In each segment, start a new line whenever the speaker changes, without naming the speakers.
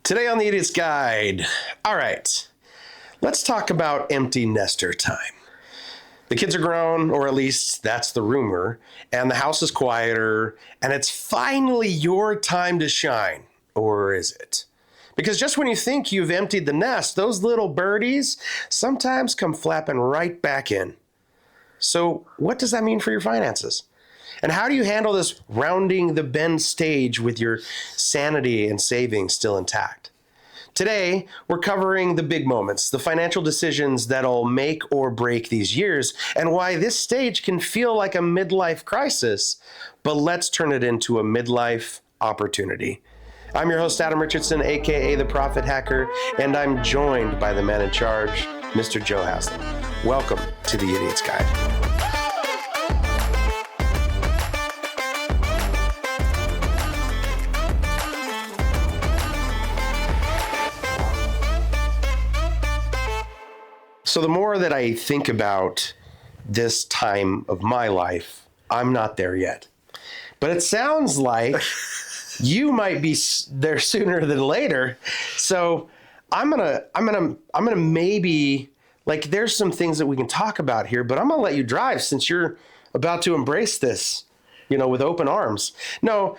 Today on the Idiot's Guide. All right, let's talk about empty nester time. The kids are grown, or at least that's the rumor, and the house is quieter, and it's finally your time to shine. Or is it? Because just when you think you've emptied the nest, those little birdies sometimes come flapping right back in. So what does that mean for your finances? And how do you handle this rounding the bend stage with your sanity and savings still intact? Today, we're covering the big moments, the financial decisions that'll make or break these years, and why this stage can feel like a midlife crisis, but let's turn it into a midlife opportunity. I'm your host, Adam Richardson, aka The Profit Hacker, and I'm joined by the man in charge, Mr. Joe Haslam. Welcome to the Idiot's Guide. So the more that I think about this time of my life, I'm not there yet. But it sounds like you might be there sooner than later. So I'm gonna maybe, like, there's some things that we can talk about here, but I'm gonna let you drive since you're about to embrace this, with open arms. No,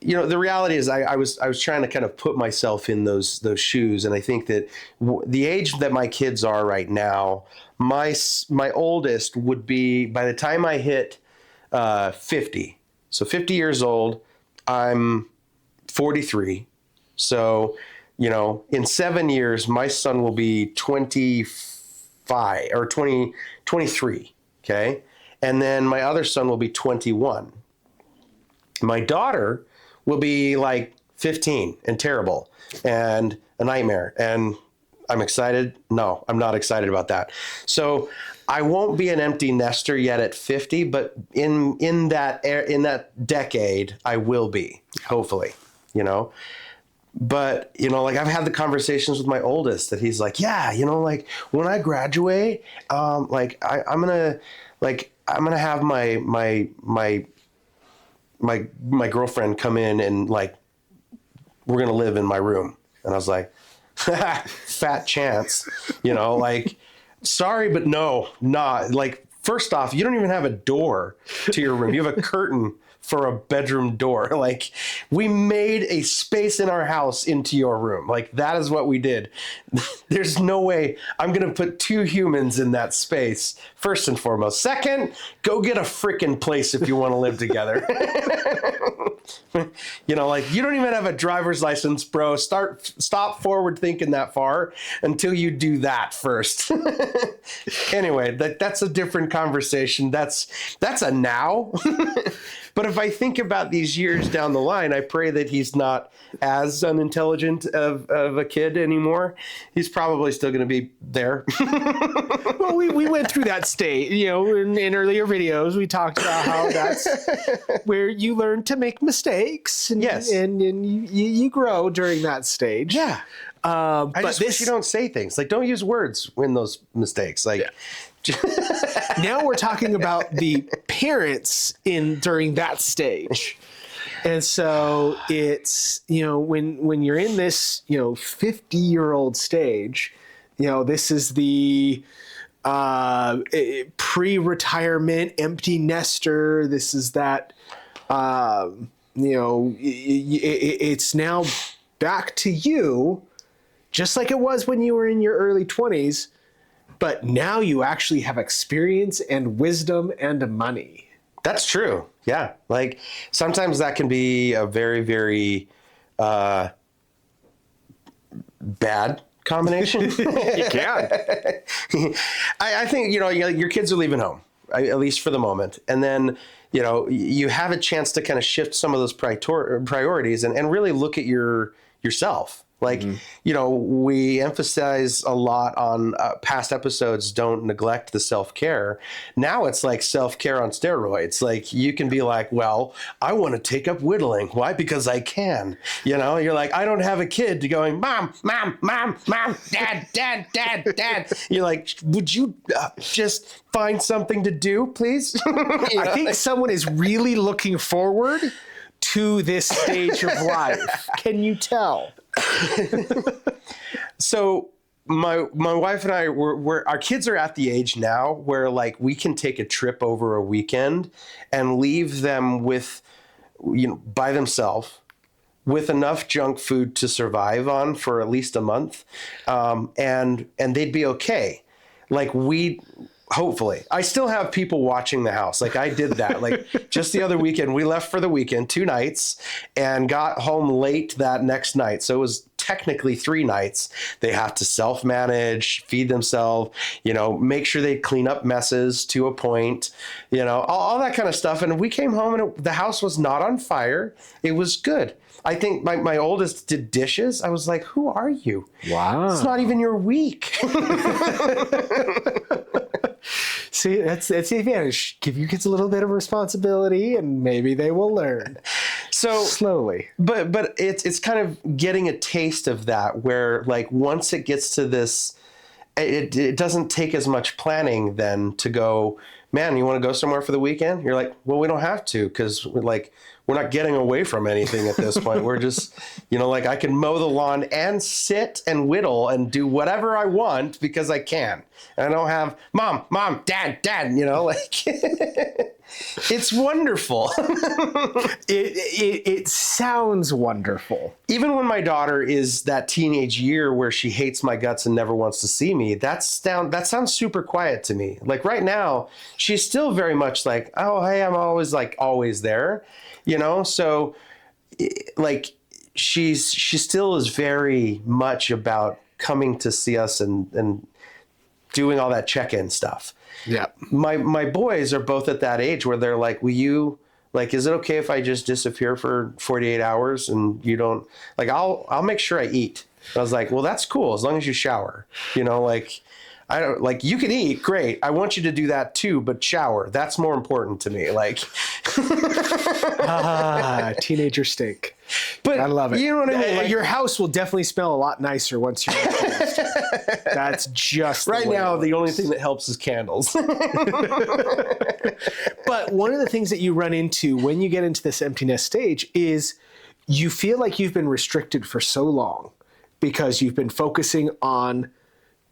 the reality is I was trying to kind of put myself in those shoes. And I think that the age that my kids are right now, my oldest would be, by the time I hit 50, so 50 years old, I'm 43. So, in 7 years, my son will be 25 or 23. Okay. And then my other son will be 21. My daughter will be like 15 and terrible and a nightmare. And I'm excited. No, I'm not excited about that. So I won't be an empty nester yet at 50, but in that decade, I will be, hopefully, But, I've had the conversations with my oldest that he's like, yeah, when I graduate, I'm going to have my girlfriend come in and, like, we're going to live in my room. And I was like, fat chance, sorry, but no, not. Like, first off, you don't even have a door to your room. You have a curtain for a bedroom door. Like, we made a space in our house into your room. Like, that is what we did. There's no way I'm going to put two humans in that space, first and foremost. Second, go get a freaking place if you want to live together. You don't even have a driver's license, bro. Stop forward thinking that far until you do that first. Anyway, that's a different conversation. That's a now. But if I think about these years down the line, I pray that he's not as unintelligent of a kid anymore. He's probably still going to be there.
Well, we went through that state, in earlier videos. We talked about how that's where you learn to make mistakes. And,
yes.
And you grow during that stage.
Yeah. I just wish you don't say things. Like, don't use words in those mistakes. Like, yeah.
Now we're talking about the parents during that stage. And so it's, when you're in this, 50-year-old stage, this is the pre-retirement empty nester. This is that, it's now back to you, just like it was when you were in your early 20s. But now you actually have experience and wisdom and money.
That's true. Yeah. Like, sometimes that can be a very, very bad combination.
You can.
I think, your kids are leaving home, at least for the moment. And then, you have a chance to kind of shift some of those priorities and really look at yourself. Like, we emphasize a lot on past episodes, don't neglect the self-care. Now it's like self-care on steroids. Like, you can be like, well, I want to take up whittling. Why? Because I can. You're like, I don't have a kid to going, mom, dad. You're like, would you just find something to do, please?
I think someone is really looking forward to this stage of life. Can you tell?
So my wife and I our kids are at the age now where like we can take a trip over a weekend and leave them with, by themselves with enough junk food to survive on for at least a month, and they'd be okay. Like hopefully, I still have people watching the house. Like I did that. Like just the other weekend, we left for the weekend, 2 nights, and got home late that next night. So it was technically 3 nights. They have to self-manage, feed themselves, make sure they clean up messes to a point, all that kind of stuff. And we came home and the house was not on fire. It was good. I think my oldest did dishes. I was like, who are you?
Wow.
It's not even your week.
See, that's the advantage. Give your kids a little bit of responsibility and maybe they will learn. So slowly.
But it's kind of getting a taste of that where like once it gets to this, it doesn't take as much planning then to go, man, you want to go somewhere for the weekend? You're like, well, we don't have to because we're not getting away from anything at this point. We're just, like I can mow the lawn and sit and whittle and do whatever I want because I can. And I don't have mom, dad, like it's wonderful.
It sounds wonderful.
Even when my daughter is that teenage year where she hates my guts and never wants to see me, that sounds super quiet to me. Like right now, she's still very much like, oh, hey, I'm always there. So like she still is very much about coming to see us and doing all that check-in stuff.
Yeah.
My boys are both at that age where they're like, will you, like, is it okay if I just disappear for 48 hours and you don't, like, I'll make sure I eat. And I was like, well, that's cool. As long as you shower, like, I don't like, you can eat. Great. I want you to do that too, but shower. That's more important to me. Like,
teenager stink.
But
I love it.
You know what I mean?
Like, your house will definitely smell a lot nicer once you're finished. That's just
right now. The only thing that helps is candles.
But one of the things that you run into when you get into this empty nest stage is you feel like you've been restricted for so long because you've been focusing on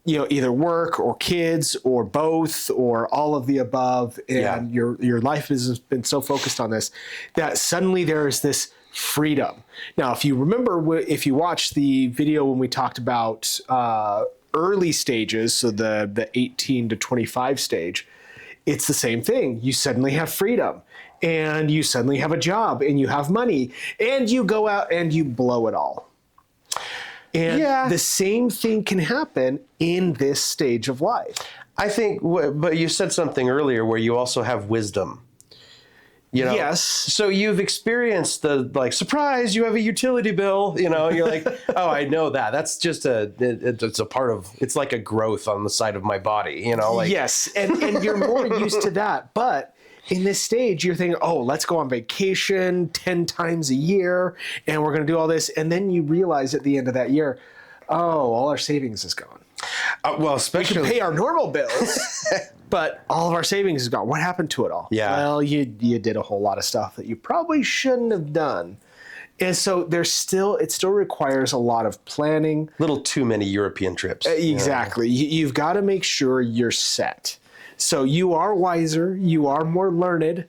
either work or kids or both or all of the above, and your life has been so focused on this that suddenly there is this freedom. Now, if you remember, if you watched the video when we talked about early stages, so the 18 to 25 stage, it's the same thing. You suddenly have freedom and you suddenly have a job and you have money and you go out and you blow it all. And the same thing can happen in this stage of life.
I think, but you said something earlier where you also have wisdom.
Yes.
So you've experienced the, like, surprise, you have a utility bill, you're like, oh, I know that. That's just it's a part of, it's like a growth on the side of my body, like.
Yes. And you're more used to that. But in this stage, you're thinking, oh, let's go on vacation 10 times a year and we're going to do all this. And then you realize at the end of that year, oh, all our savings is gone.
Well, especially
we can pay our normal bills, but all of our savings is gone. What happened to it all?
Yeah.
Well, you did a whole lot of stuff that you probably shouldn't have done. And so it still requires a lot of planning.
Little too many European trips.
Exactly. You've got to make sure you're set. So you are wiser, you are more learned,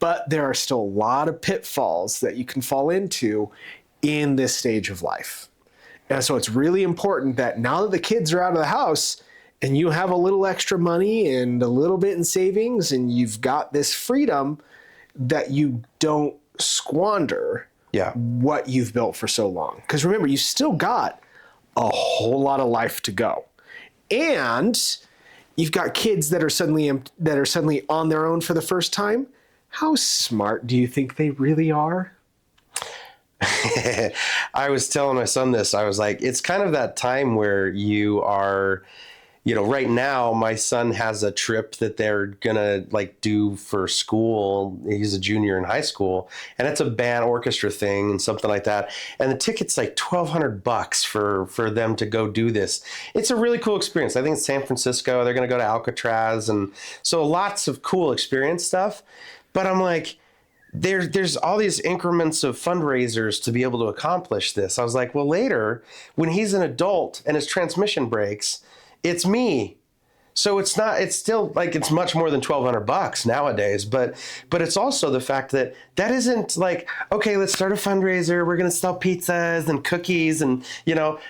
but there are still a lot of pitfalls that you can fall into in this stage of life. And so it's really important that now that the kids are out of the house and you have a little extra money and a little bit in savings and you've got this freedom, that you don't squander what you've built for so long. Because remember, you still got a whole lot of life to go. And you've got kids that are suddenly on their own for the first time. How smart do you think they really are?
I was telling my son this. I was like, it's kind of that time where you are, right now my son has a trip that they're going to like do for school. He's a junior in high school and it's a band orchestra thing and something like that. And the ticket's like $1,200 for them to go do this. It's a really cool experience. I think it's San Francisco. They're going to go to Alcatraz. And so lots of cool experience stuff. But I'm like, there's all these increments of fundraisers to be able to accomplish this. I was like, well, later when he's an adult and his transmission breaks, it's me. So it's still like, it's much more than $1,200 nowadays, but it's also the fact that isn't like, okay, let's start a fundraiser. We're going to sell pizzas and cookies and,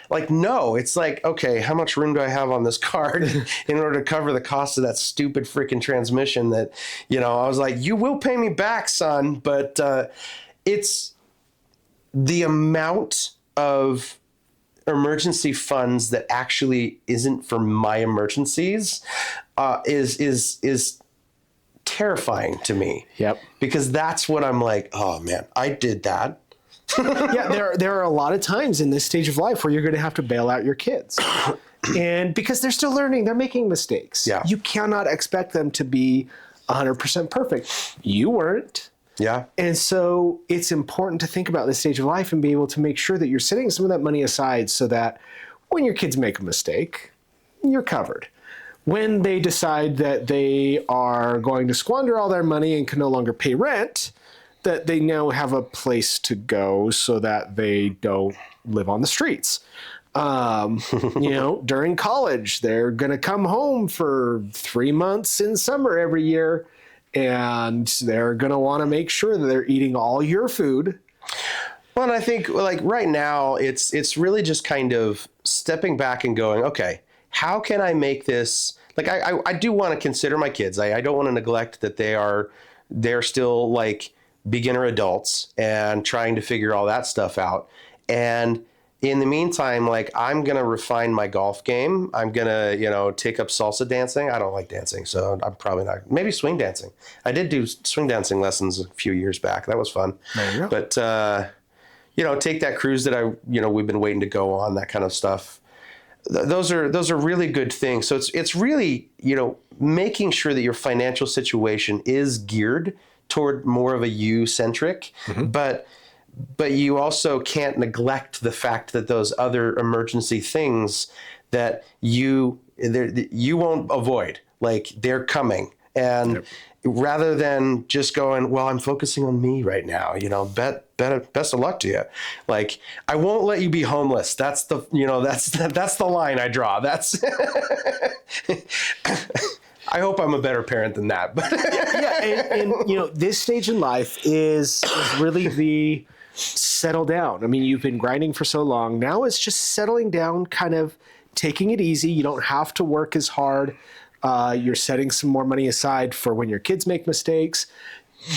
like, no, it's like, okay, how much room do I have on this card in order to cover the cost of that stupid freaking transmission that, I was like, you will pay me back, son. But it's the amount of emergency funds that actually isn't for my emergencies is terrifying to me.
Yep.
Because that's what I'm like, oh man, I did that.
Yeah, there are a lot of times in this stage of life where you're going to have to bail out your kids. And because they're still learning, they're making mistakes.
Yeah.
You cannot expect them to be 100% perfect. You weren't.
Yeah.
And so it's important to think about this stage of life and be able to make sure that you're setting some of that money aside so that when your kids make a mistake, you're covered. When they decide that they are going to squander all their money and can no longer pay rent, that they now have a place to go so that they don't live on the streets. During college, they're going to come home for 3 months in summer every year. And they're going to want to make sure that they're eating all your food.
Well, and I think like right now, it's really just kind of stepping back and going, okay, how can I make this? Like, I do want to consider my kids. I don't want to neglect that they're still like beginner adults and trying to figure all that stuff out. And in the meantime, like, I'm going to refine my golf game. I'm going to, take up salsa dancing. I don't like dancing, so I'm probably not. Maybe swing dancing. I did do swing dancing lessons a few years back. That was fun.
There you go.
But, take that cruise that we've been waiting to go on, that kind of stuff. Those are really good things. So it's really, making sure that your financial situation is geared toward more of a you-centric, but you also can't neglect the fact that those other emergency things that you won't avoid, like, they're coming. And rather than just going, well, I'm focusing on me right now, best of luck to you. Like, I won't let you be homeless. That's the, that's the line I draw. That's, I hope I'm a better parent than that. But
and this stage in life is really the settle down. I mean, you've been grinding for so long. Now it's just settling down, kind of taking it easy. You don't have to work as hard. You're setting some more money aside for when your kids make mistakes,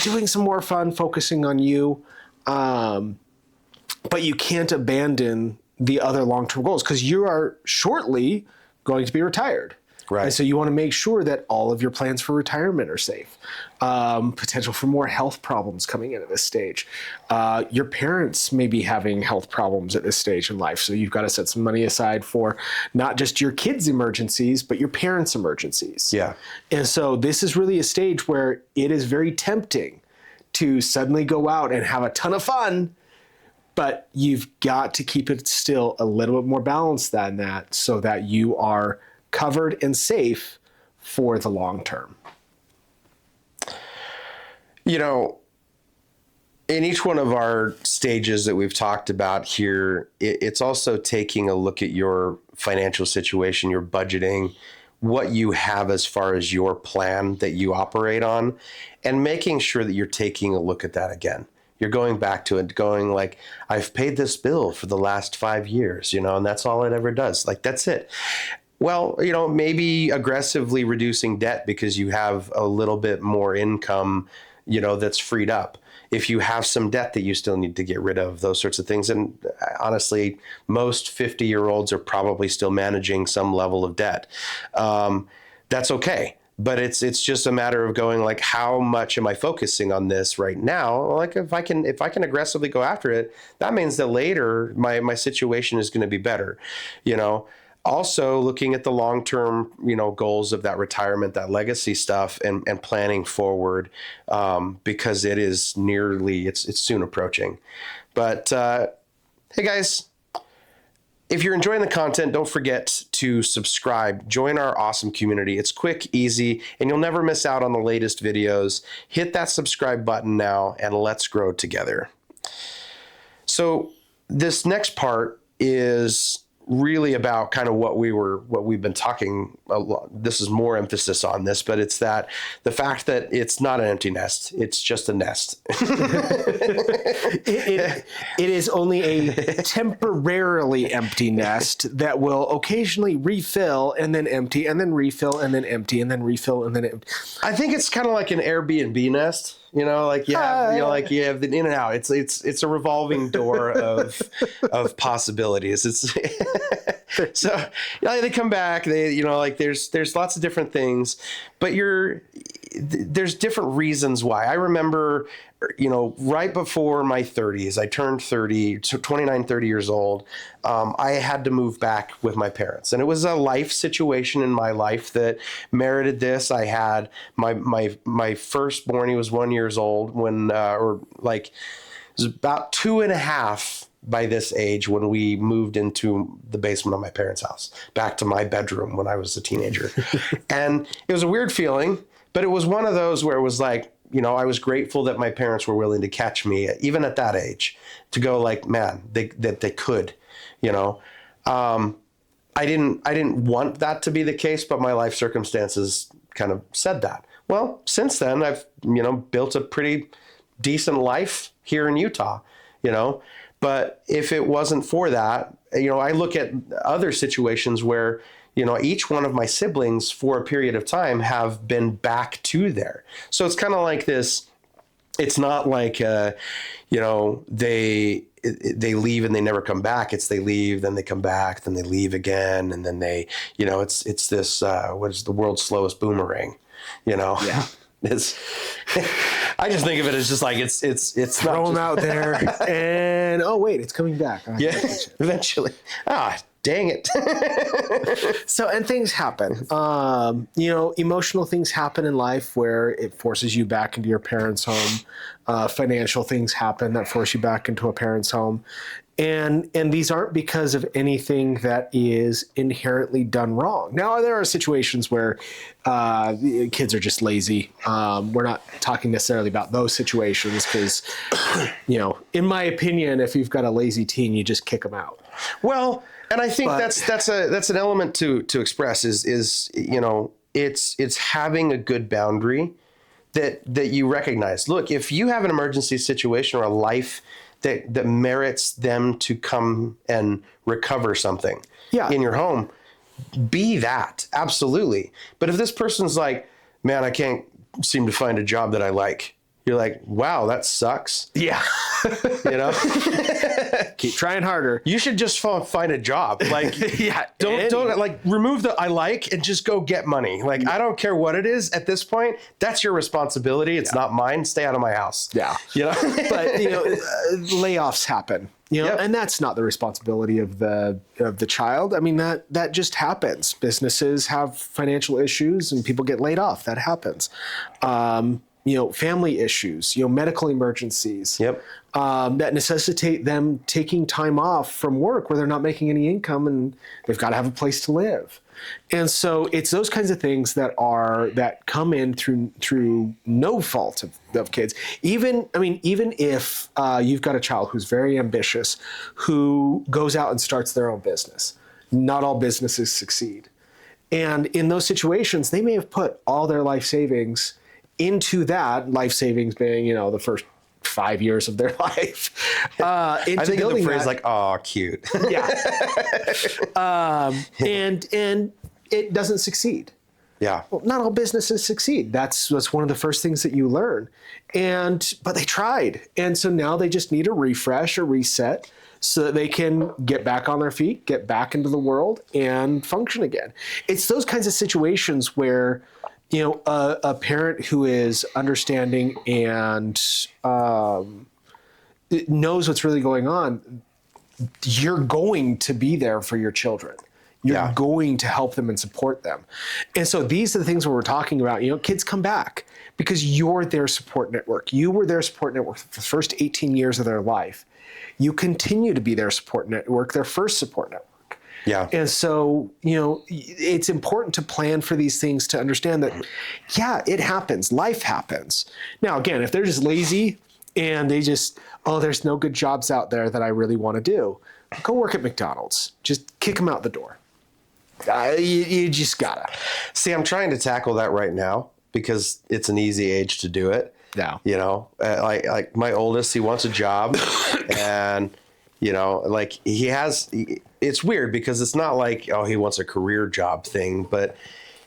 doing some more fun, focusing on you. But you can't abandon the other long-term goals because you are shortly going to be retired.
Right.
And so you want to make sure that all of your plans for retirement are safe. Potential for more health problems coming in at this stage. Your parents may be having health problems at this stage in life. So you've got to set some money aside for not just your kids' emergencies, but your parents' emergencies.
Yeah.
And so this is really a stage where it is very tempting to suddenly go out and have a ton of fun, but you've got to keep it still a little bit more balanced than that so that you are covered and safe for the long term.
In each one of our stages that we've talked about here, it's also taking a look at your financial situation, your budgeting, what you have as far as your plan that you operate on, and making sure that you're taking a look at that again. You're going back to it, going like, I've paid this bill for the last 5 years, and that's all it ever does. Like, that's it. Well, maybe aggressively reducing debt because you have a little bit more income, that's freed up. If you have some debt that you still need to get rid of, those sorts of things. And honestly, most 50-year-olds are probably still managing some level of debt. That's okay. But it's just a matter of going like, how much am I focusing on this right now? Like, if I can aggressively go after it, that means that later my situation is going to be better, Also looking at the long-term, goals of that retirement, that legacy stuff, and planning forward, because it is it's soon approaching. But hey guys, if you're enjoying the content, don't forget to subscribe. Join our awesome community. It's quick, easy, and you'll never miss out on the latest videos. Hit that subscribe button now, and let's grow together. So this next part is really about kind of what we've been talking a lot. This is more emphasis on this, but it's that the fact that it's not an empty nest, it's just a nest.
It is only a temporarily empty nest that will occasionally refill and then empty and then refill and then empty and then refill and then empty.
I think it's kind of like an Airbnb nest. You know, like you have the in and out. It's a revolving door of possibilities. It's so they come back. There's lots of different things, but there's different reasons why. I remember, right before my 30s, I turned 30, 29, 30 years old. I had to move back with my parents, and it was a life situation in my life that merited this. I had my firstborn. He was 1 year old when, it was about 2.5 by this age when we moved into the basement of my parents' house, back to my bedroom when I was a teenager. And it was a weird feeling, but it was one of those where it was like, I was grateful that my parents were willing to catch me, even at that age, to go like, man, they could, I didn't want that to be the case, but my life circumstances kind of said that. Well, since then, I've, built a pretty decent life here in Utah, but if it wasn't for that, I look at other situations where, each one of my siblings for a period of time have been back to there. So it's kind of like this. It's not like, they leave and they never come back. It's they leave, then they come back, then they leave again. And then they, it's this, what is the world's slowest boomerang,
Yeah.
It's, I just think of it as just like, it's
Throw
not
them out there and, oh, wait, it's coming back.
yeah, eventually. Dang it.
So, and things happen. Emotional things happen in life where it forces you back into your parents' home. Financial things happen that force you back into a parent's home. And these aren't because of anything that is inherently done wrong. Now, there are situations where kids are just lazy. We're not talking necessarily about those situations because, in my opinion, if you've got a lazy teen, you just kick them out.
Well, and I think that's an element to express is it's having a good boundary that you recognize. Look, if you have an emergency situation or a life that merits them to come and recover something in your home, be that. Absolutely. But if this person's like, man, I can't seem to find a job that I like, you're like, wow, that sucks.
Yeah. Keep trying harder.
You should just find a job. Like,
yeah.
Don't like remove the I like and just go get money. Like, I don't care what it is at this point. That's your responsibility. It's not mine. Stay out of my house.
Yeah. But, layoffs happen, and that's not the responsibility of the child. I mean, that just happens. Businesses have financial issues and people get laid off. That happens. Family issues, medical emergencies that necessitate them taking time off from work where they're not making any income and they've got to have a place to live. And so it's those kinds of things that come in through no fault of kids. Even if you've got a child who's very ambitious, who goes out and starts their own business, not all businesses succeed. And in those situations, they may have put all their life savings into that, life savings being, the first 5 years of their life. I
think of the phrase like, oh, cute.
Yeah. And it doesn't succeed.
Yeah.
Well, not all businesses succeed. That's one of the first things that you learn. But they tried. And so now they just need a refresh, a reset, so that they can get back on their feet, get back into the world and function again. It's those kinds of situations where, a parent who is understanding and knows what's really going on, you're going to be there for your children. You're going to help them and support them. And so these are the things where we're talking about, kids come back because you're their support network. You were their support network for the first 18 years of their life. You continue to be their support network, their first support network.
Yeah.
And so, it's important to plan for these things, to understand that, yeah, it happens. Life happens. Now, again, if they're just lazy and they just, there's no good jobs out there that I really want to do, go work at McDonald's. Just kick them out the door. You just gotta.
See, I'm trying to tackle that right now because it's an easy age to do it.
Yeah.
Like my oldest, he wants a job and, like it's weird because it's not like, he wants a career job thing, but,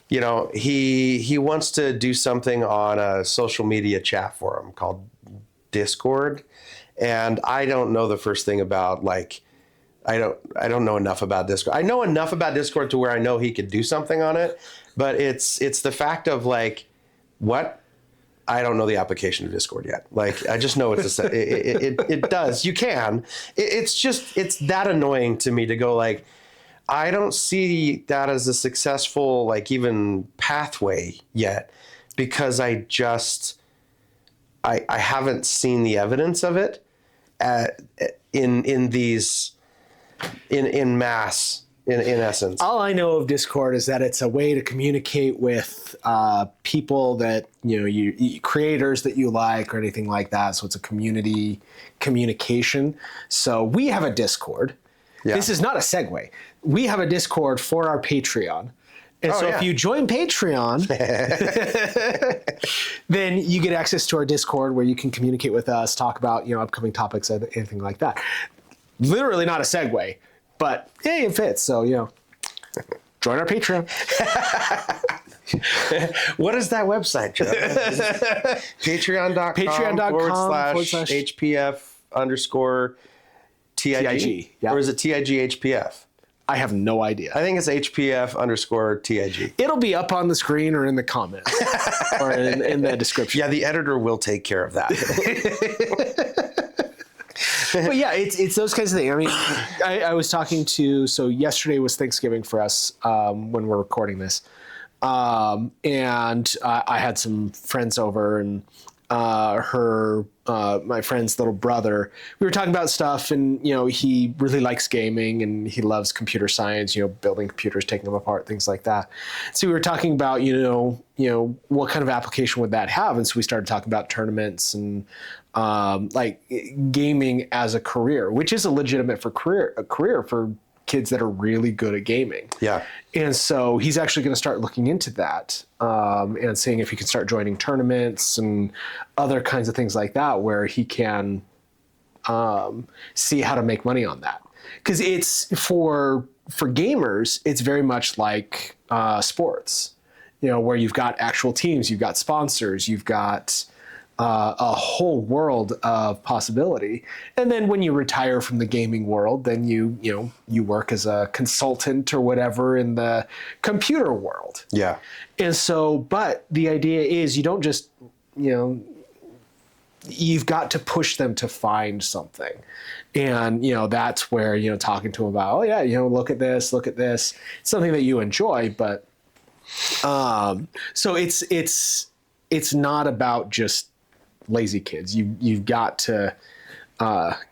he wants to do something on a social media chat forum called Discord. And I don't know the first thing about I don't know enough about Discord. I know enough about Discord to where I know he could do something on it, but it's the fact of what? I don't know the application of Discord yet. I just know it does. You can. It's that annoying to me to go I don't see that as a successful even pathway yet because I haven't seen the evidence of it in mass, in essence.
All I know of Discord is that it's a way to communicate with people that, you creators that you like or anything like that. So it's a community communication. So we have a Discord. Yeah. This is not a segue. We have a Discord for our Patreon. And if you join Patreon, then you get access to our Discord where you can communicate with us, talk about, upcoming topics, anything like that. Literally not a segue, but hey, it fits. So, join our Patreon.
What is that website, Joe? Patreon.com/HPF_TIG.
Yeah.
Or is it TIG HPF?
I have no idea.
I think it's HPF_TIG.
It'll be up on the screen or in the comments or in the description.
Yeah, the editor will take care of that.
But yeah, it's those kinds of things. I mean, I was talking to, so yesterday was Thanksgiving for us when we're recording this. And I had some friends over and my friend's little brother, we were talking about stuff and, he really likes gaming and he loves computer science, building computers, taking them apart, things like that. So we were talking about, what kind of application would that have? And so we started talking about tournaments and, gaming as a career, which is a legitimate career for kids that are really good at gaming.
Yeah.
And so he's actually going to start looking into that and seeing if he can start joining tournaments and other kinds of things like that, where he can see how to make money on that. Because it's for gamers, it's very much like sports, where you've got actual teams, you've got sponsors, you've got a whole world of possibility. And then when you retire from the gaming world, then you work as a consultant or whatever in the computer world.
Yeah.
And so, but the idea is you don't just, you've got to push them to find something. And, that's where, talking to them about, look at this, it's something that you enjoy, but, so it's not about just lazy kids. You've got to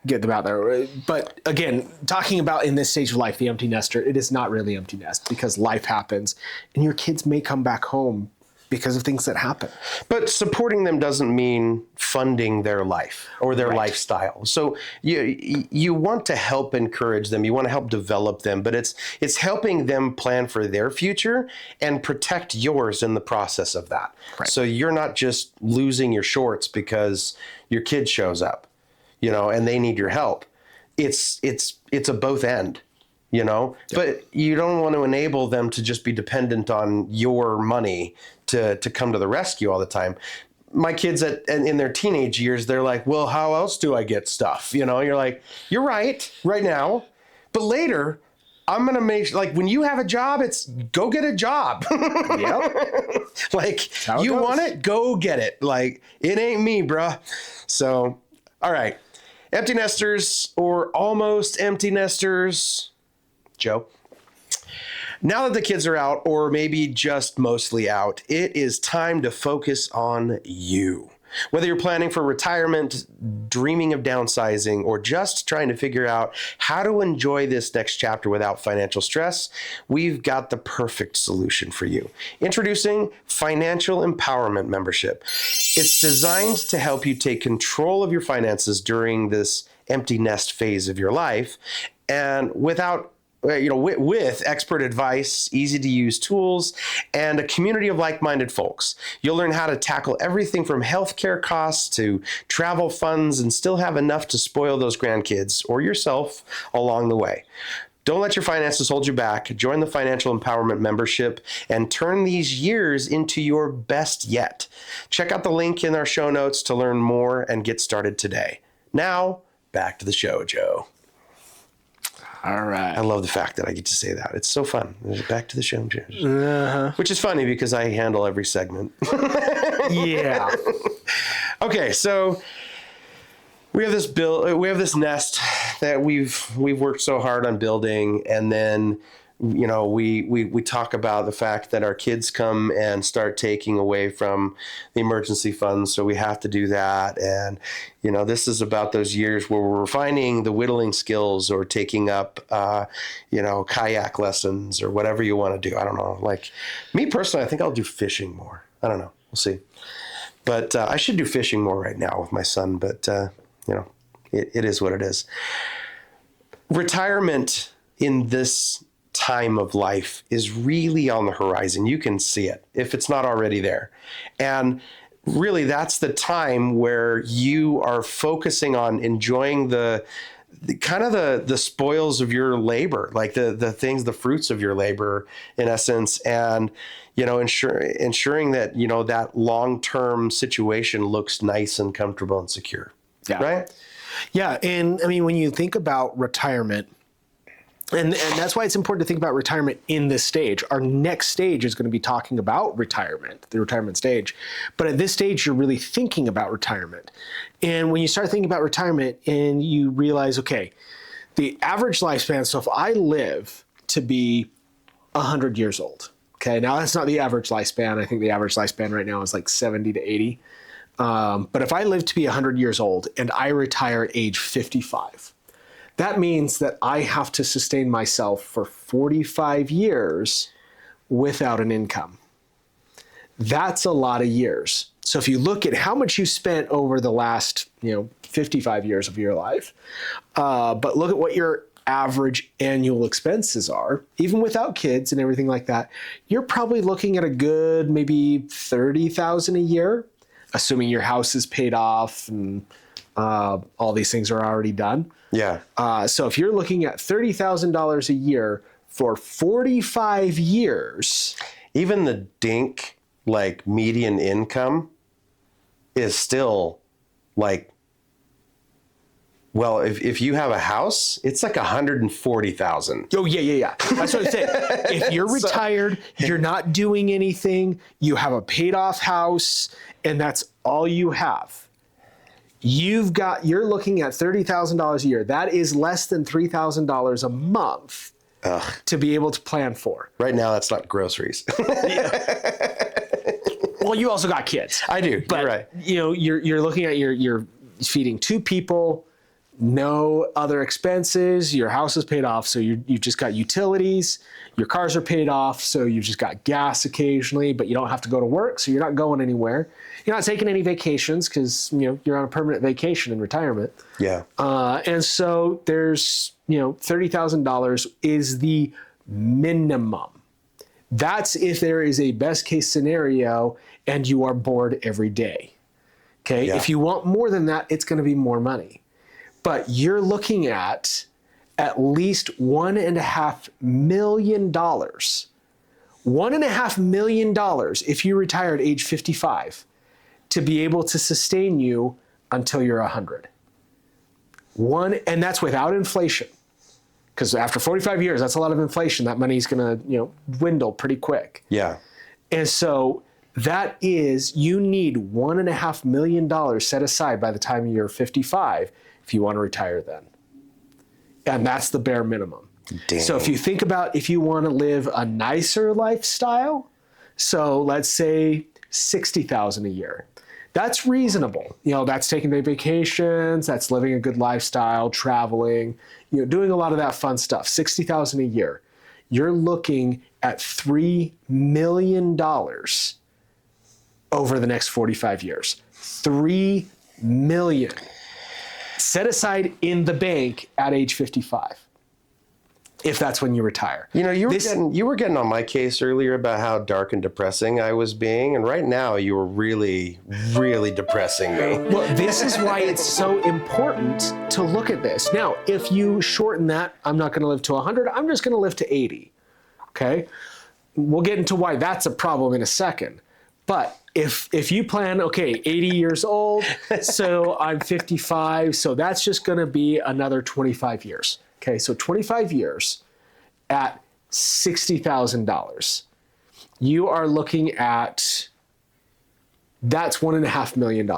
get them out there. But again, talking about in this stage of life, the empty nester, it is not really empty nest because life happens and your kids may come back home because of things that happen. But
supporting them doesn't mean funding their life or their lifestyle. So you want to help encourage them. You want to help develop them, but it's helping them plan for their future and protect yours in the process of that. Right. So you're not just losing your shorts because your kid shows up, and they need your help. It's a both end. But you don't want to enable them to just be dependent on your money to come to the rescue all the time. My kids in their teenage years, they're like, well, how else do I get stuff? You're like, you're right now, but later I'm going to make, when you have a job, it's go get a job.
Yep.
You want it, go get it. It ain't me, bruh. So, all right. Empty nesters or almost empty nesters. Joe, now that the kids are out, or maybe just mostly out, it is time to focus on you. Whether you're planning for retirement, dreaming of downsizing, or just trying to figure out how to enjoy this next chapter without financial stress, we've got the perfect solution for you. Introducing Financial Empowerment Membership. It's designed to help you take control of your finances during this empty nest phase of your life, and with expert advice, easy to use tools, and a community of like-minded folks. You'll learn how to tackle everything from healthcare costs to travel funds and still have enough to spoil those grandkids or yourself along the way. Don't let your finances hold you back. Join the Financial Empowerment Membership and turn these years into your best yet. Check out the link in our show notes to learn more and get started today. Now, back to the show, Joe.
All right.
I love the fact that I get to say that. It's so fun. Back to the show, which is funny because I handle every segment.
Yeah.
Okay, so we have this nest that we've worked so hard on building, and then we talk about the fact that our kids come and start taking away from the emergency funds, so we have to do that. And this is about those years where we're refining the whittling skills or taking up kayak lessons or whatever you want to do. I don't know. Like me personally, I think I'll do fishing more. I don't know. We'll see. But I should do fishing more right now with my son. But it is what it is. Retirement in this time of life is really on the horizon. You can see it if it's not already there. And really, that's the time where you are focusing on enjoying the spoils of your labor, like the fruits of your labor in essence, and ensuring that that long-term situation looks nice and comfortable and secure.
Yeah.
Right?
Yeah. And I mean, when you think about retirement, and that's why it's important to think about retirement in this stage. Our next stage is going to be talking about retirement, the retirement stage. But at this stage, you're really thinking about retirement. And when you start thinking about retirement and you realize, okay, the average lifespan, so if I live to be 100 years old, okay, now that's not the average lifespan. I think the average lifespan right now is like 70 to 80. But if I live to be 100 years old and I retire at age 55, that means that I have to sustain myself for 45 years without an income. That's a lot of years. So if you look at how much you spent over the last, 55 years of your life, but look at what your average annual expenses are, even without kids and everything like that, you're probably looking at a good maybe $30,000 a year, assuming your house is paid off and all these things are already done.
Yeah.
So if you're looking at $30,000 a year for 45 years,
even the dink median income is still if you have a house, it's like 140,000.
Oh yeah. That's what I'm saying. If you're retired, you're not doing anything, you have a paid off house, and that's all you have. You're looking at $30,000 a year. That is less than $3,000 a month to be able to plan for.
Right now, that's not groceries.
Well, you also got kids.
I do.
But,
you're right.
You're looking at you're feeding two people, no other expenses. Your house is paid off, so you've just got utilities. Your cars are paid off, so you've just got gas occasionally, but you don't have to go to work, so you're not going anywhere. You're not taking any vacations because you're on a permanent vacation in retirement.
Yeah.
And so there's $30,000 is the minimum. That's if there is a best case scenario and you are bored every day. Okay.
Yeah.
If you want more than that, it's going to be more money. But you're looking at least $1.5 million. $1.5 million if you retire at age 55 to be able to sustain you until you're 100. And that's without inflation. Because after 45 years, that's a lot of inflation. That money's going to dwindle pretty quick.
Yeah.
And so that is, you need $1.5 million set aside by the time you're 55 if you want to retire then. And that's the bare minimum.
Dang.
So if you think about if you want to live a nicer lifestyle, so let's say $60,000 a year. That's reasonable. That's taking the vacations, that's living a good lifestyle, traveling, doing a lot of that fun stuff. $60,000 a year. You're looking at $3 million over the next 45 years. $3 million set aside in the bank at age 55. If that's when you retire.
You were getting on my case earlier about how dark and depressing I was being, and right now you were really, really depressing me.
Well, this is why it's so important to look at this. Now, if you shorten that, I'm not going to live to 100, I'm just going to live to 80. Okay? We'll get into why that's a problem in a second. But if you plan, 80 years old, so I'm 55, so that's just going to be another 25 years. Okay, so 25 years at $60,000. You are looking at, that's $1.5 million.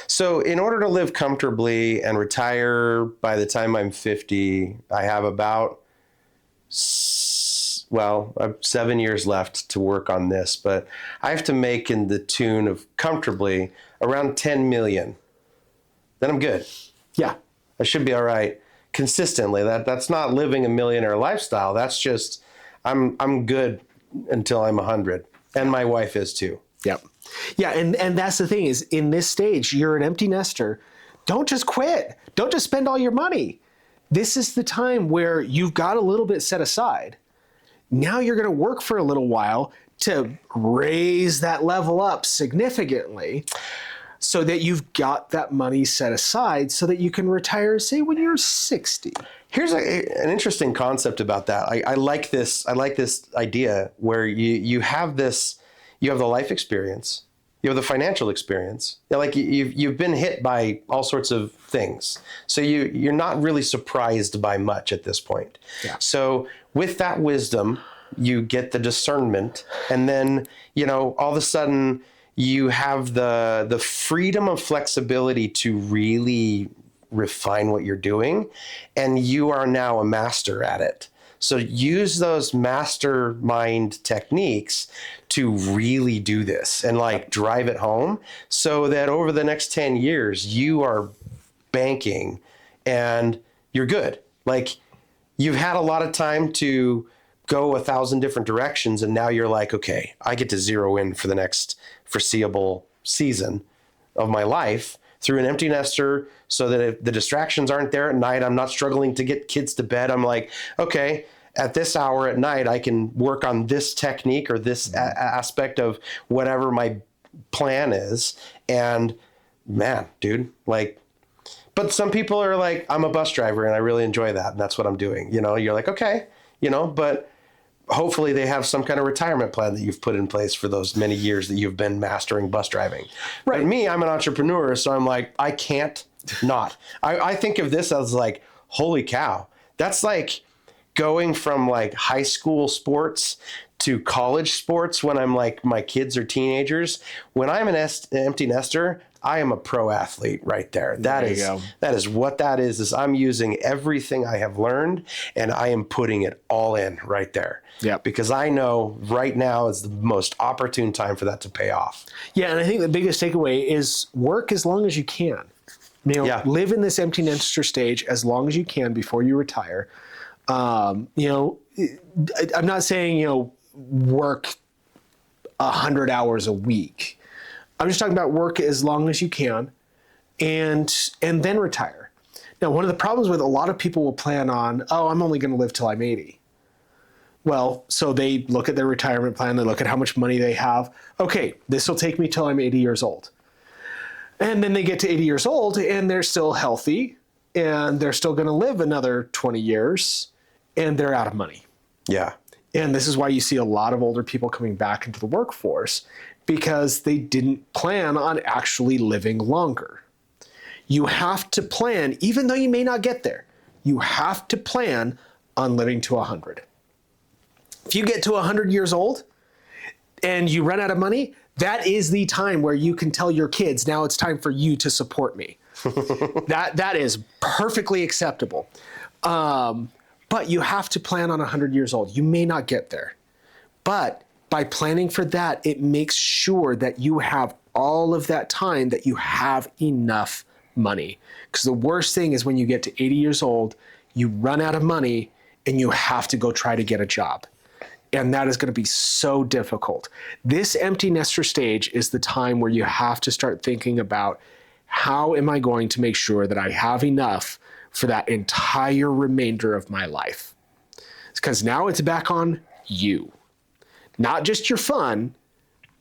So in order to live comfortably and retire by the time I'm 50, I have about, 7 years left to work on this, but I have to make in the tune of comfortably around 10 million. Then I'm good.
Yeah.
I should be all right. Consistently. That's not living a millionaire lifestyle. That's just I'm good until I'm 100, and my wife is too.
Yep. Yeah, and that's the thing is, in this stage, you're an empty nester. Don't just quit. Don't just spend all your money. This is the time where you've got a little bit set aside. Now you're going to work for a little while to raise that level up significantly, so that you've got that money set aside so that you can retire, say, when you're 60.
Here's an interesting concept about that. I like this. I like this idea where you have this, you have the life experience, you have the financial experience. Like you've been hit by all sorts of things. So you're not really surprised by much at this point.
Yeah.
So with that wisdom, you get the discernment, and then, all of a sudden, you have the freedom of flexibility to really refine what you're doing, and you are now a master at it. So use those mastermind techniques to really do this and drive it home, so that over the next 10 years, you are banking and you're good. You've had a lot of time to go 1,000 different directions, and now you're okay, I get to zero in for the next foreseeable season of my life through an empty nester, so that if the distractions aren't there at night, I'm not struggling to get kids to bed. I'm okay, at this hour at night, I can work on this technique or this aspect of whatever my plan is. And man, dude, but some people are I'm a bus driver and I really enjoy that. And that's what I'm doing. You're okay, but hopefully they have some kind of retirement plan that you've put in place for those many years that you've been mastering bus driving. Right. But me, I'm an entrepreneur, so I'm I can't not. I think of this as holy cow. That's going from high school sports to college sports when I'm my kids are teenagers. When I'm an empty nester, I am a pro athlete right there. That is what that is I'm using everything I have learned, and I am putting it all in right there.
Yeah.
Because I know right now is the most opportune time for that to pay off.
Yeah, and I think the biggest takeaway is work as long as you can. Live in this empty nester stage as long as you can before you retire. I'm not saying, work 100 hours a week. I'm just talking about work as long as you can, and then retire. Now, one of the problems with a lot of people will plan on, I'm only going to live till I'm 80. Well, so they look at their retirement plan, they look at how much money they have. Okay, this will take me till I'm 80 years old. And then they get to 80 years old and they're still healthy and they're still going to live another 20 years and they're out of money.
Yeah.
And this is why you see a lot of older people coming back into the workforce, because they didn't plan on actually living longer. You have to plan, even though you may not get there, you have to plan on living to 100. If you get to 100 years old and you run out of money, that is the time where you can tell your kids, now it's time for you to support me. That is perfectly acceptable. But you have to plan on 100 years old. You may not get there. But by planning for that, it makes sure that you have all of that time that you have enough money. Because the worst thing is when you get to 80 years old, you run out of money and you have to go try to get a job. And that is going to be so difficult. This empty nester stage is the time where you have to start thinking about, how am I going to make sure that I have enough for that entire remainder of my life? Because now it's back on you. Not just your fun,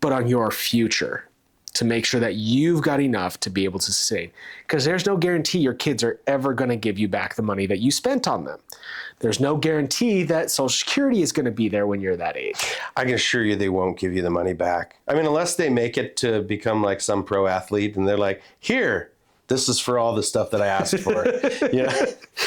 but on your future, to make sure that you've got enough to be able to sustain. Because there's no guarantee your kids are ever going to give you back the money that you spent on them. There's no guarantee that Social Security is going to be there when you're that age.
I can assure you they won't give you the money back. I mean, unless they make it to become like some pro athlete and they're like, here, this is for all the stuff that I asked for.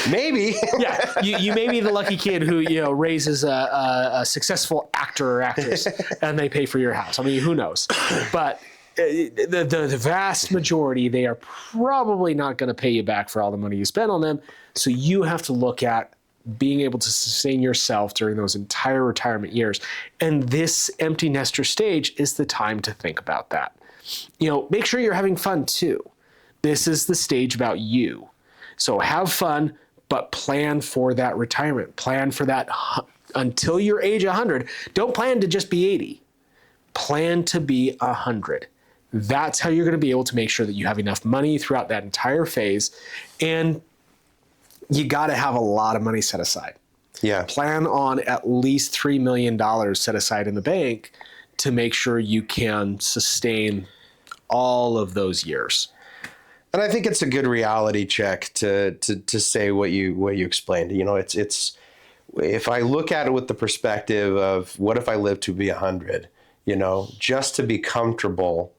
Maybe.
Yeah, you may be the lucky kid who, raises a successful actor or actress and they pay for your house. I mean, who knows? But the vast majority, they are probably not going to pay you back for all the money you spent on them. So you have to look at being able to sustain yourself during those entire retirement years. And this empty nester stage is the time to think about that. Make sure you're having fun too. This is the stage about you. So have fun, but plan for that retirement. Plan for that until you're age 100. Don't plan to just be 80. Plan to be 100. That's how you're going to be able to make sure that you have enough money throughout that entire phase. And you got to have a lot of money set aside.
Yeah.
Plan on at least $3 million set aside in the bank to make sure you can sustain all of those years.
And I think it's a good reality check to say what you explained. It's if I look at it with the perspective of what if I live to be 100, just to be comfortable,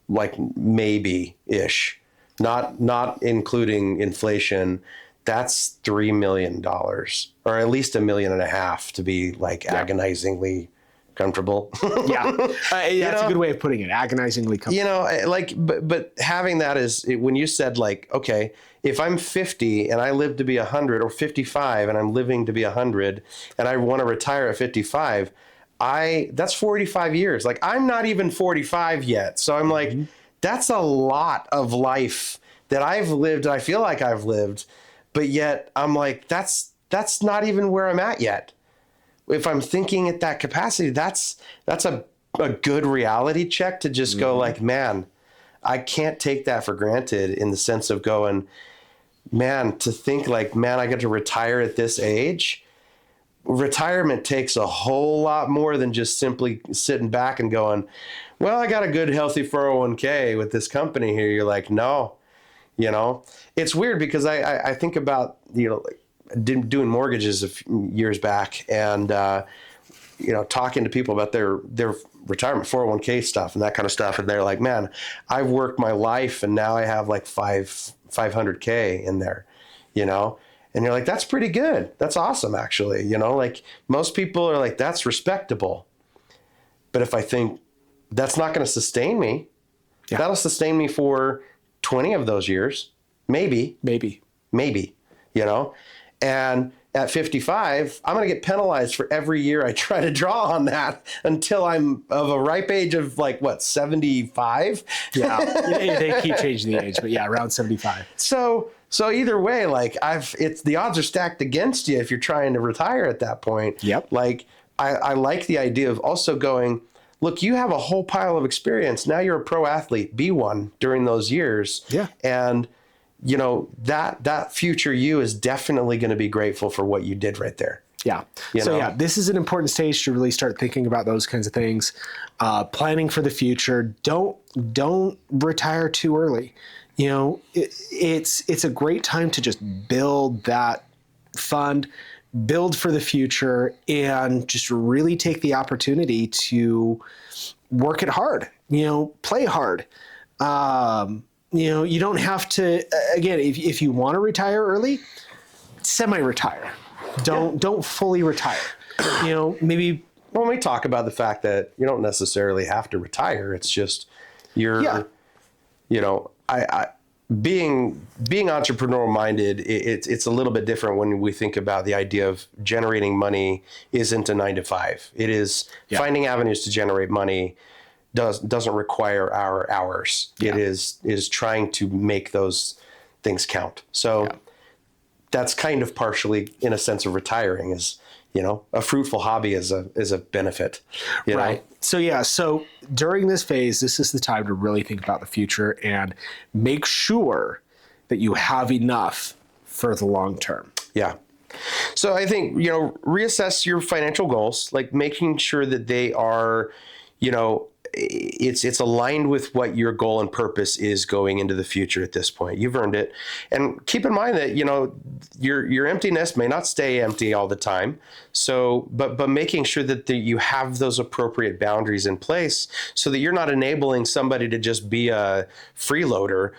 like maybe-ish, not including inflation, that's $3 million, or at least $1.5 million to be like agonizingly comfortable.
That's a good way of putting it. Agonizingly comfortable.
But having that is when you said like, okay, if I'm 50 and I live to be 100, or 55 and I'm living to be 100 and I want to retire at 55, that's 45 years. Like I'm not even 45 yet. So I'm like, that's a lot of life that I've lived. I feel like I've lived, but yet I'm like, that's not even where I'm at yet. If I'm thinking at that capacity, that's a good reality check to just go like, man, I can't take that for granted, in the sense of going, man, to think like, man, I get to retire at this age. Retirement takes a whole lot more than just simply sitting back and going, well, I got a good healthy 401k with this company here. You're like, no, it's weird because I think about, doing mortgages a few years back and, talking to people about their retirement 401k stuff and that kind of stuff. And they're like, man, I've worked my life and now I have like 500K in there, and you're like, that's pretty good. That's awesome. Actually, like most people are like, that's respectable. But if I think that's not going to sustain me, that'll sustain me for 20 of those years, maybe, and at 55, I'm going to get penalized for every year I try to draw on that until I'm of a ripe age of 75?
Yeah, they keep changing the age, but around 75.
So either way, it's the odds are stacked against you if you're trying to retire at that point.
Yep.
I like the idea of also going, look, you have a whole pile of experience. Now you're a pro athlete. Be one during those years.
Yeah.
And that future you is definitely going to be grateful for what you did right there.
Yeah. This is an important stage to really start thinking about those kinds of things. Planning for the future. Don't retire too early. It's a great time to just build that fund, build for the future, and just really take the opportunity to work it hard, play hard. You don't have to, again, if you want to retire early, semi-retire. Don't fully retire. Maybe.
When we talk about the fact that you don't necessarily have to retire, it's just being entrepreneurial minded, it's a little bit different when we think about the idea of generating money isn't a 9 to 5. It is finding avenues to generate money doesn't require our hours.
Yeah.
It is trying to make those things count. So that's kind of partially in a sense of retiring, is, a fruitful hobby is a benefit.
Right. So during this phase, this is the time to really think about the future and make sure that you have enough for the long term.
Yeah. So I think, reassess your financial goals, like making sure that they are, it's aligned with what your goal and purpose is going into the future at this point. You've earned it. And keep in mind that, your empty nest may not stay empty all the time. So, but making sure that you have those appropriate boundaries in place so that you're not enabling somebody to just be a freeloader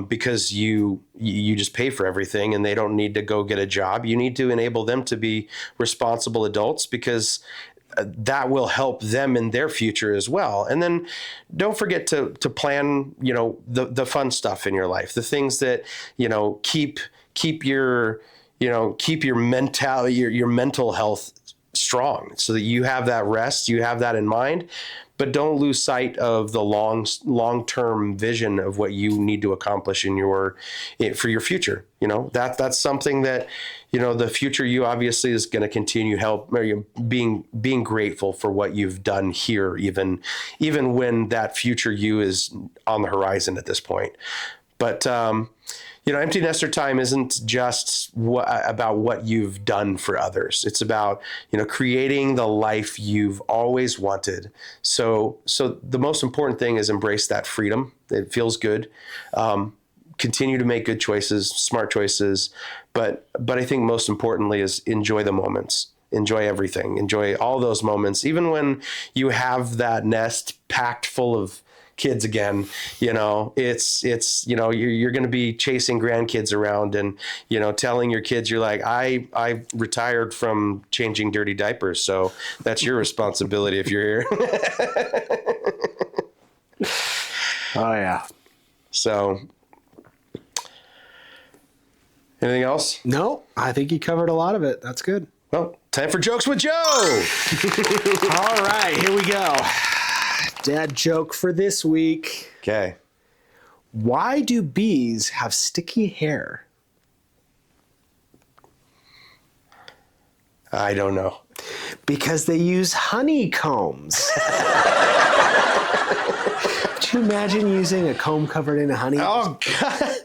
because you just pay for everything and they don't need to go get a job. You need to enable them to be responsible adults, because that will help them in their future as well. And then don't forget to plan, the fun stuff in your life, the things that, keep your mental health strong, so that you have that rest, you have that in mind, but don't lose sight of the long-term vision of what you need to accomplish for your future. That's something that, the future you obviously is going to continue being grateful for what you've done here, even when that future you is on the horizon at this point. But, empty nester time isn't just about what you've done for others. It's about, creating the life you've always wanted. So the most important thing is embrace that freedom. It feels good. Continue to make good choices, smart choices. But I think most importantly is enjoy the moments. Enjoy everything. Enjoy all those moments. Even when you have that nest packed full of kids again, it's you're going to be chasing grandkids around and, telling your kids, you're like, I retired from changing dirty diapers. So that's your responsibility if you're here.
Oh yeah.
So anything else?
No, I think you covered a lot of it. That's good.
Well, time for Jokes with Joe.
All right, here we go. Dad joke for this week.
Okay.
Why do bees have sticky hair?
I don't know.
Because they use honeycombs. Could you imagine using a comb covered in honey?
Oh, God.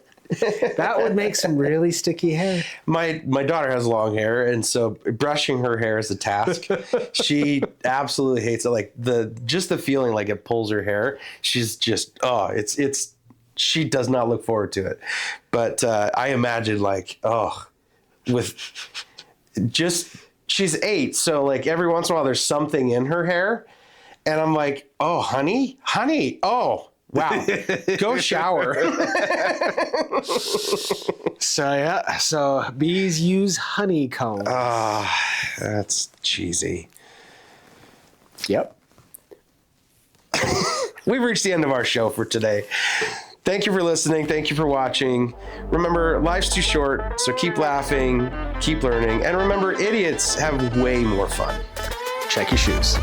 That would make some really sticky hair.
My daughter has long hair, and so brushing her hair is a task. She absolutely hates it. Like the feeling like it pulls her hair. She's just she does not look forward to it. But I imagine she's 8, so like every once in a while there's something in her hair, and I'm like, oh, honey, oh. Wow. Go shower.
So bees use honeycomb.
That's cheesy.
Yep.
We've reached the end of our show for today. Thank you for listening. Thank you for watching. Remember, life's too short, so keep laughing, keep learning, and remember, idiots have way more fun.
Check your shoes.